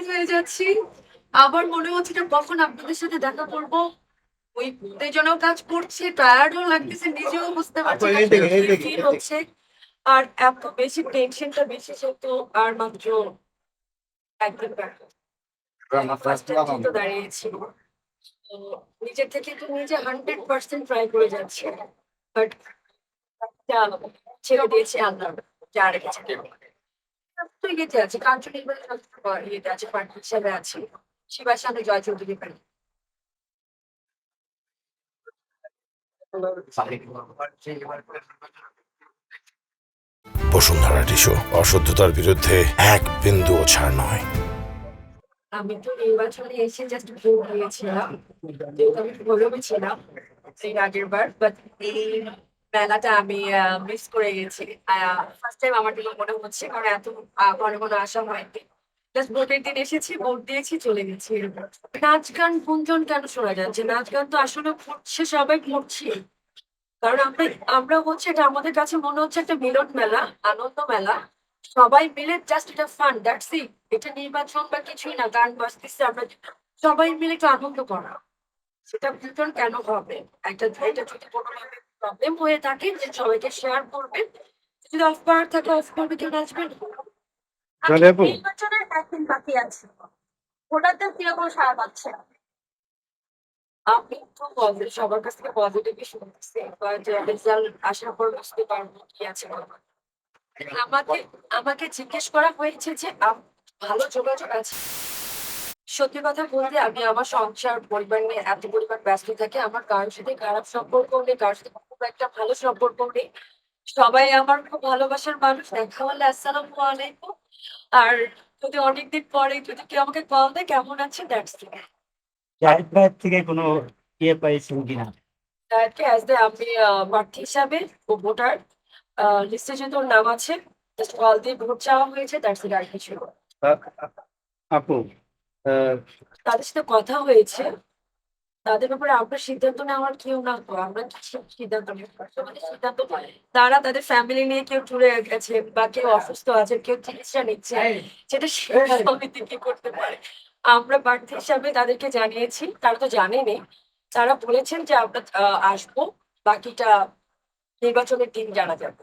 হয়ে যাচ্ছি। আবার মনে হচ্ছে যে কখন আপনাদের সাথে দেখা করব। ওই উত্তেজনাও কাজ করছে, টায়ার্ডও লাগতেছে, নিজেও বুঝতে পারছি না আসলে কি ফিল হচ্ছে। আর এত বেশি টেনশনটা বেশি যেহেতু আর মাত্র ১ দিন বাকি। আমি ফার্স্ট টাইম যেহেতু দাঁড়িয়েছি। তো নিজের থেকে তো নিজে 100% ট্রাই করে যাচ্ছি। বাট একটা ছেড়ে দিয়েছি আল্লাহর যা রেখেছে। তো ইয়েতে আছে, কাঞ্চনজঙ্ঘা ইয়েতে আছে, পার্টি হিসেবে আছি। শিবার সামনে জয় চৌধুরী পার্টি। বসুন্ধরা টিস্যু অশুদ্ধতার বিরুদ্ধে এক বিন্দুও ছাড় নয়। আমি তো নির্বাচনে এসে জাস্ট ভোট দিয়েছিলাম। যেহেতু আমি প্রলোভে ছিলাম এর আগের বার, বাট এই মেলাটা আমি মিস করে গেছি। ফার্স্ট টাইম আমার জন্য মনে হচ্ছে, কারণ এত ঘন ঘন আসা হয়নি। জাস্ট ভোটের দিন এসেছি, ভোট দিয়েছি, চলে গেছি এরকম। নাচ গান গুঞ্জন কেন শোনা যাচ্ছে? নাচ গান তো আসলে ঘুরছে, সবাই ঘুরছি। কারণ আমরা আমরা হচ্ছে এটা আমাদের কাছে মনে হচ্ছে একটা মিলন মেলা, আনন্দ মেলা। সবাই মিলে জাস্ট এটা ফান, দ্যাটস ইট। এটা নির্বাচন বা কিছুই না, গান বাজতেছে, আমরা সবাই মিলে একটু আনন্দ করা। সেটা ভীষণ কেন হবে? একটা এটা যদি কোনোভাবে প্রবলেম হয়ে থাকে যে সবাইকে শেয়ার করবেন, যদি অফ করার থাকে অফ করবে, কেউ নাচবেন। তাহলে আপু নির্বাচনের ১ দিন বাকি আছে, ভোটারদের কিরকম সাড়া পাচ্ছে? আমি তো সবার কাছ থেকে পজিটিভই শুনতেছি, যে রেজাল্ট আসার পর বুঝতে পারবো কি আছে না। আমাকে আমাকে জিজ্ঞেস করা হয়েছে যে ভালো যোগাযোগ আছে। সত্যি কথা বলতে আমি আমার সংসার পরিবার নিয়ে এত পরিমাণ ব্যস্ত থাকি, আমার কারোর সাথে খারাপ সম্পর্ক নেই, কারোর সাথে খুব একটা ভালো সম্পর্ক নেই। সবাই আমার খুব ভালোবাসার মানুষ, দেখা হলে আসসালামু আলাইকুম। আর যদি অনেকদিন পরে যদি কেউ আমাকে কল দেয় কেমন আছে, দ্যাটস ইট। জাহিদ ভাইয়ের থেকে কোনো ইয়ে পাইছেন কিনা? ডায়েটকে অ্যাজ দ্য আমি প্রার্থী হিসাবে ও ভোটার লিস্টে যেহেতু ওর নাম আছে, জাস্ট কল দিয়ে ভোট চাওয়া হয়েছে, দ্যাটস ইট, আর কিছু না। আপু আহ, তাদের সাথে কথা হয়েছে, তাদের ব্যাপারে আমরা সিদ্ধান্ত নেওয়ার কেউ না, তো আমরা কি সিদ্ধান্ত নেব? আমাদের সিদ্ধান্ত তারা তাদের ফ্যামিলি নিয়ে কেউ ট্যুরে গেছে বা কেউ অসুস্থ আছে, কেউ চিকিৎসা নিচ্ছে, সেটা সেই সমিতি কি করতে পারে। আমরা প্রার্থী হিসাবে তাদেরকে জানিয়েছি, তারা তো জানেনি। তারা বলেছেন যে আমরা আসবো, বাকিটা নির্বাচনের দিন জানা যাবে।